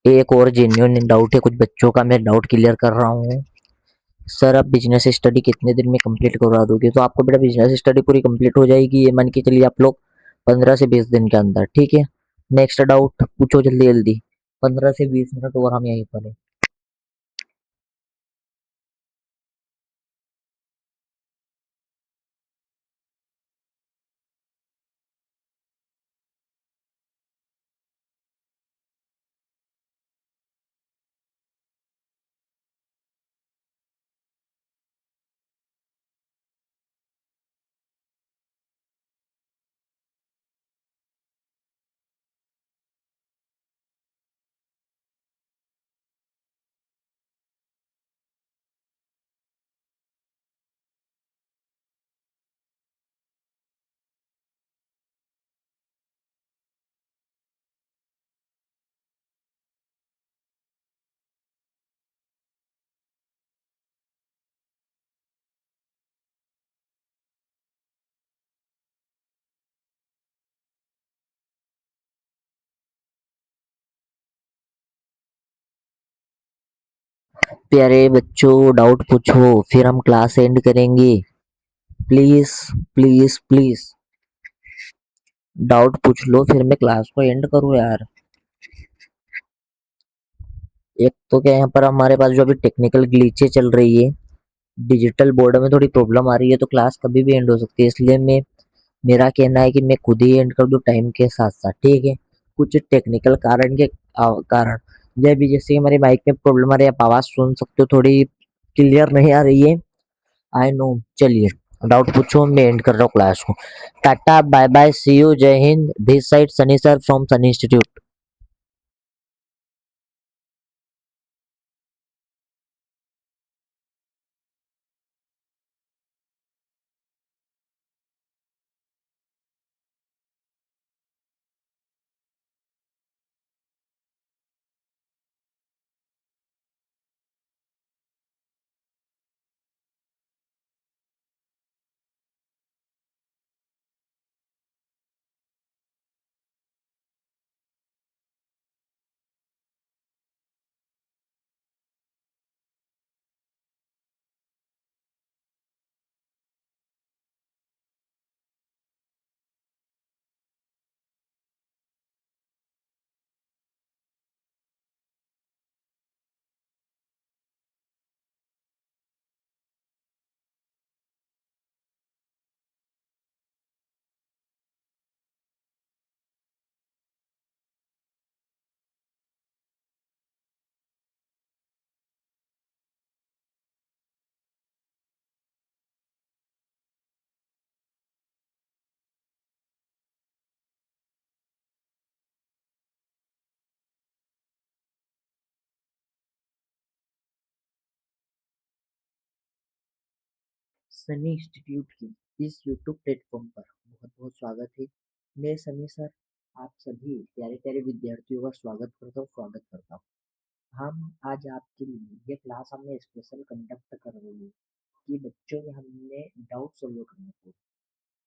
Speaker 1: एक और जेन्युइन डाउट है कुछ बच्चों का, मैं डाउट क्लियर कर रहा हूँ। सर आप बिजनेस स्टडी कितने दिन में कंप्लीट करवा दोगे? तो आपको बेटा बिजनेस स्टडी पूरी कंप्लीट हो जाएगी, ये मान के चलिए आप लोग 15 से 20 दिन के अंदर, ठीक है। नेक्स्ट डाउट पूछो जल्दी जल्दी, 15 से 20 मिनट और हम यहीं पर हैं। प्यारे बच्चों डाउट पूछो फिर हम क्लास एंड करेंगे। प्लीज प्लीज प्लीज डाउट पूछ लो फिर मैं क्लास को एंड करूँ यार। एक तो क्या यहाँ पर हमारे पास जो अभी टेक्निकल ग्लिचें चल रही है, डिजिटल बोर्ड में थोड़ी प्रॉब्लम आ रही है, तो क्लास कभी भी एंड हो सकती है, इसलिए मैं मेरा कहना है कि मैं खुद ही एंड कर दूं टाइम के साथ साथ, ठीक है। कुछ टेक्निकल कारण के कारण ये भी, जैसे हमारे माइक में प्रॉब्लम आ रही है, आप आवाज सुन सकते हो थोड़ी क्लियर नहीं आ रही है, आई नो। चलिए डाउट पूछो, मैं एंड कर रहा हूँ क्लास को। Tata bye bye see you, जय हिंद, this side Sunny sir from Sunny institute. Sunny institute की इस यूट्यूब प्लेटफॉर्म पर बहुत बहुत स्वागत है। मैं सनी सर आप सभी प्यारे प्यारे विद्यार्थियों का स्वागत करता हूँ। हम आज आपके लिए ये क्लास हमने स्पेशल कंडक्ट कर रही है कि बच्चों में हमने डाउट सोल्व करने को,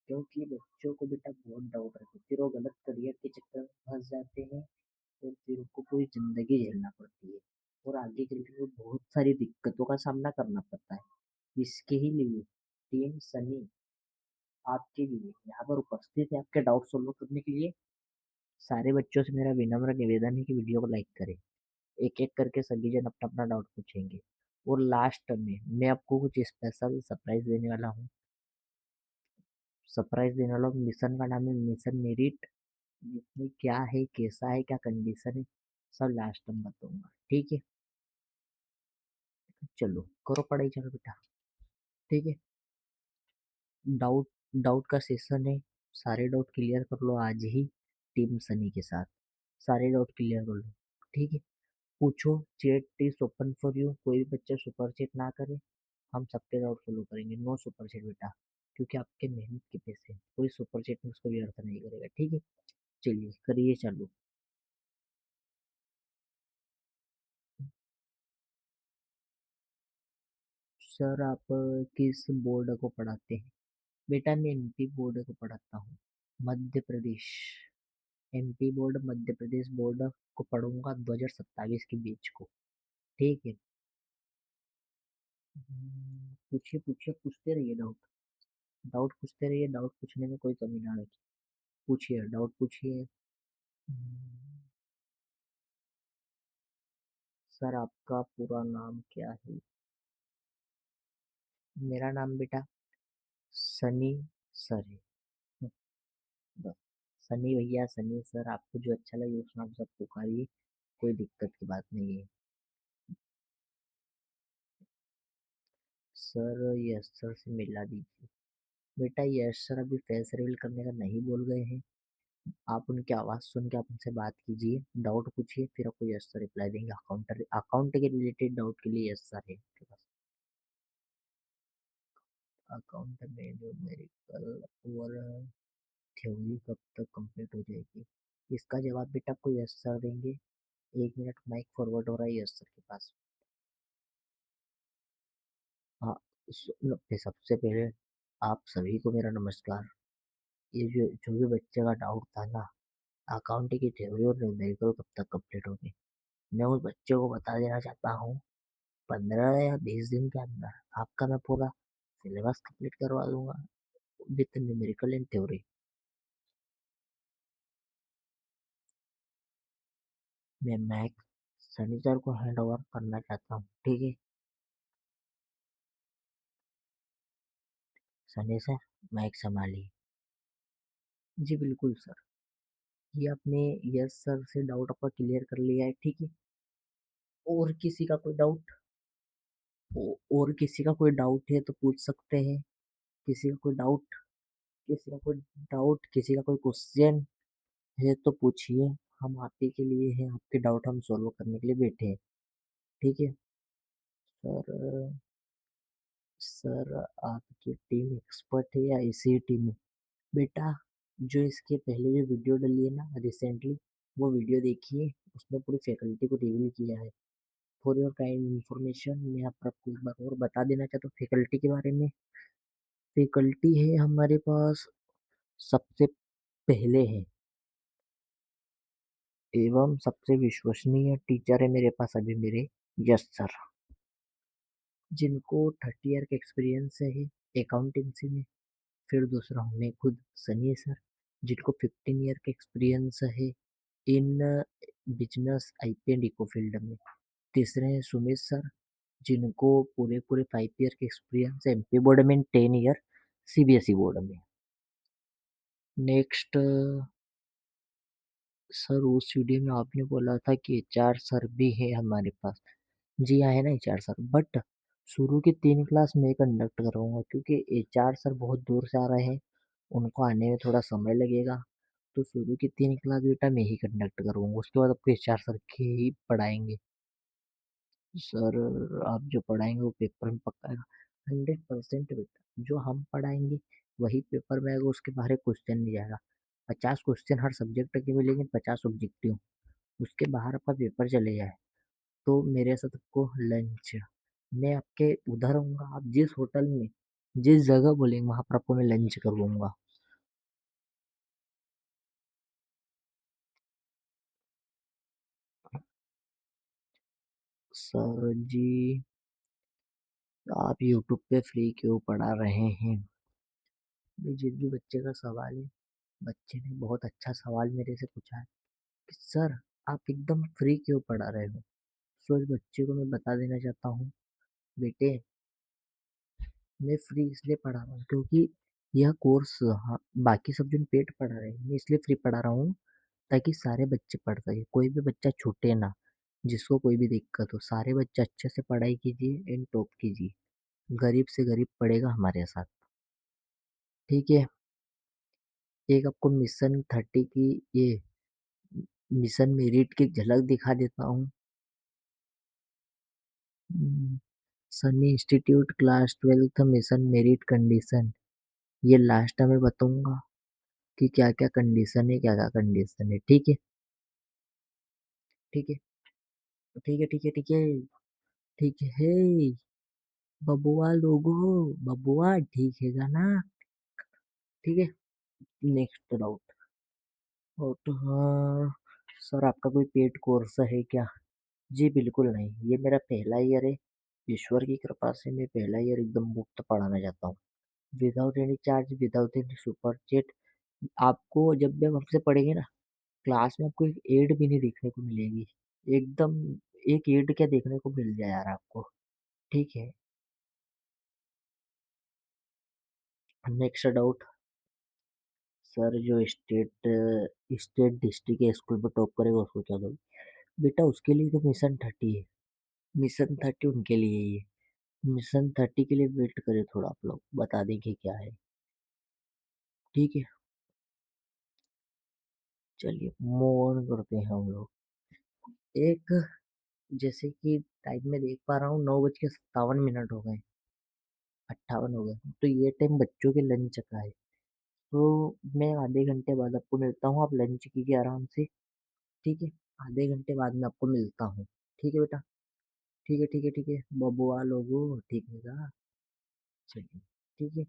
Speaker 1: क्योंकि बच्चों को बेटा बहुत डाउट रहते हैं, फिर वो गलत करियर के चक्कर में फंस जाते हैं और फिर उनको पूरी जिंदगी झेलना पड़ती है और आगे चल के वो बहुत सारी दिक्कतों का सामना करना पड़ता है। इसके ही लिए टीम सनी आपके लिए यहाँ पर उपस्थित है आपके डाउट सोल्व करने के लिए। सारे बच्चों से मेरा विनम्र निवेदन है कि वीडियो को लाइक करें। एक एक करके सभी जन अपना अपना डाउट पूछेंगे और लास्ट में मैं आपको कुछ स्पेशल सरप्राइज देने वाला हूँ। सरप्राइज देने वाला मिशन का नाम है मिशन मेरिट। इसमें क्या है, कैसा है, क्या कंडीशन है, सब लास्ट में बताऊंगा, ठीक है। चलो करो पढ़ाई, चलो बेटा, ठीक है। डाउट डाउट का सेशन है, सारे डाउट क्लियर कर लो आज ही टीम सनी के साथ, सारे डाउट क्लियर कर लो, ठीक है। पूछो, chat is open for you, कोई भी बच्चा सुपर चैट ना करे, हम सबके डाउट फॉलो करेंगे, नो सुपर चैट बेटा, क्योंकि आपके मेहनत के पैसे हैं, कोई सुपर चैट में उसको व्यर्थ नहीं करेगा, ठीक है। चलिए करिए चालू। सर आप किस बोर्ड को पढ़ाते हैं? बेटा मैं एमपी बोर्ड को पढ़ाता हूँ, Madhya Pradesh. MP board Madhya Pradesh board को पढ़ूंगा 2027 के बीच को। ठीक है। पूछिए पूछिए, पूछते रहिए डाउट। डाउट पूछते रहिए, डाउट पूछने में कोई कमी ना रखिए। पूछिए, डाउट पूछिए। हम्म, सर आपका पूरा नाम क्या है? मेरा नाम बेटा सनी सर है। बस सनी भैया, सनी सर, आपको जो अच्छा लगे उस नाम से आप पुकारिए, कोई दिक्कत की बात नहीं है। सर यस सर से मिला दीजिए। बेटा यस सर अभी फेस रिवील करने का नहीं बोल गए हैं। आप उनकी आवाज़ सुन के आप उनसे बात कीजिए, डाउट पूछिए, फिर आपको यस सर रिप्लाई देंगे। अकाउंट के रिलेटेड डाउट के लिए यस सर है आपके पास। अकाउंट में न्यूमेरिकल और थ्योरी कब तक कंप्लीट हो जाएगी? इसका जवाब बेटा आपको यस सर देंगे। 1 मिनट, माइक फॉरवर्ड हो रहा है यस सर के पास। हाँ, सबसे पहले आप सभी को मेरा नमस्कार। ये जो जो भी बच्चे का डाउट था ना, अकाउंटिंग की थ्योरी और न्यूमेरिकल कब तक कंप्लीट होगी, मैं उस बच्चे को बता देना चाहता हूँ 15 या 20 दिन के अंदर आपका मैं पूरा सिलेबस कंप्लीट करवा दूंगा विथ न्यूमेरिकल एंड थ्योरी। मैं मैक सनी सर को हैंड ओवर करना चाहता हूँ। ठीक है सनी सर, मैक संभालिए। जी बिल्कुल सर। ये आपने यस सर से डाउट आपका क्लियर कर लिया है, ठीक है। और किसी का कोई डाउट? और किसी का कोई डाउट है तो पूछ सकते हैं। किसी का कोई डाउट? किसी का कोई डाउट, किसी का कोई क्वेश्चन है तो पूछिए। हम आप ही के लिए हैं, आपके डाउट हम सॉल्व करने के लिए बैठे हैं। ठीक है सर। सर आपकी टीम एक्सपर्ट है या इसी टीम में? बेटा जो इसके पहले जो वीडियो डली है ना रिसेंटली, वो वीडियो देखिए, उसने पूरी फैकल्टी को रिवील किया है। फॉर योर काइंड इंफॉर्मेशन मैं आपको एक बार और बता देना चाहता हूँ फैकल्टी के बारे में। फैकल्टी है हमारे पास सबसे पहले है एवं सबसे विश्वसनीय टीचर है मेरे पास अभी मेरे यश सर, जिनको 30 ईयर का एक्सपीरियंस है अकाउंटेंसी में। फिर दूसरा हूँ मैं खुद सनी सर, जिनको 15 ईयर का एक्सपीरियंस है in business IP and eco field में। तीसरे हैं सुमित सर, जिनको पूरे पूरे 5 ईयर का एक्सपीरियंस है एमपी बोर्ड में, 10 ईयर सीबीएसई बोर्ड में। नेक्स्ट सर उस वीडियो में आपने बोला था कि एचआर सर भी है हमारे पास। जी हाँ है ना एचआर सर, बट शुरू की 3 क्लास मैं कंडक्ट करूँगा क्योंकि एचआर सर बहुत दूर से आ रहे हैं, उनको आने में थोड़ा समय लगेगा। तो शुरू की 3 क्लास बेटा मैं ही कंडक्ट करूँगा, उसके बाद आपको एचआर सर के ही पढ़ाएंगे। सर आप जो पढ़ाएंगे वो पेपर में पक्का आएगा। 100% बेटा जो हम पढ़ाएंगे वही पेपर में आएगा, उसके बाहर क्वेश्चन नहीं जाएगा। 50 क्वेश्चन हर सब्जेक्ट के मिलेंगे, 50 ऑब्जेक्टिव। उसके बाहर आपका पेपर चले जाए तो मेरे साथ आपको लंच, मैं आपके उधर रहूँगा, आप जिस होटल में जिस जगह बोलेंगे वहां पर आपको मैं लंच करवाऊंगा। सर जी आप यूट्यूब पे फ्री क्यों पढ़ा रहे हैं? ये जिस भी बच्चे का सवाल है, बच्चे ने बहुत अच्छा सवाल मेरे से पूछा है कि सर आप एकदम फ्री क्यों पढ़ा रहे हो। सो इस बच्चे को मैं बता देना चाहता हूँ बेटे, मैं फ्री इसलिए पढ़ा रहा हूँ क्योंकि यह कोर्स, हाँ, बाकी सब जो पेड पढ़ा रहे हैं मैं इसलिए फ्री पढ़ा रहा हूँ ताकि सारे बच्चे पढ़ सके, कोई भी बच्चा छूटे ना, जिसको कोई भी दिक्कत हो। सारे बच्चे अच्छे से पढ़ाई कीजिए एंड टॉप कीजिए, गरीब से गरीब पढ़ेगा हमारे साथ। ठीक है। एक आपको मिशन 30 की ये मिशन मेरिट की झलक दिखा देता हूँ। Sunny institute class 12 mission merit condition, ये लास्ट में बताऊंगा कि क्या क्या कंडीशन है, क्या क्या कंडीशन है। ठीक है ठीक है ठीक है ठीक है ठीक है ठीक है बबुआ लोगो, बबुआ ठीक है ना? ठीक है। Next doubt. और तो हाँ, सर आपका कोई पेड कोर्स है क्या? जी बिल्कुल नहीं, ये मेरा पहला ईयर है। ईश्वर की कृपा से मैं पहला ईयर एकदम मुफ्त पढ़ाना चाहता हूँ। Without any charge, without any super chat. आपको जब भी हम हमसे पढ़ेंगे ना, क्लास में आपको एक एड भी नहीं देखने को मिलेगी। एकदम एक एड क्या देखने को मिल जाए यार आपको। ठीक है। Next doubt. सर जो स्टेट डिस्ट्रिक्ट या स्कूल में टॉप करेगा उसको क्या दोगे? बेटा उसके लिए तो मिशन 30 है। मिशन 30 उनके लिए ही है। मिशन 30 के लिए वेट करें थोड़ा, आप लोग बता देंगे क्या है। ठीक है। चलिए मूव ऑन करते हैं हम लोग। एक, जैसे कि टाइम में देख पा रहा हूँ 9:57 हो गए, 58 हो गए, तो ये टाइम बच्चों के लंच का है। तो मैं आधे घंटे बाद आपको मिलता हूँ, आप लंच कीजिए आराम से। ठीक है। आधे घंटे बाद में आपको मिलता हूँ। ठीक है बेटा। ठीक है ठीक है ठीक है, बबुआ लोगो ठीक है। चलिए। ठीक है।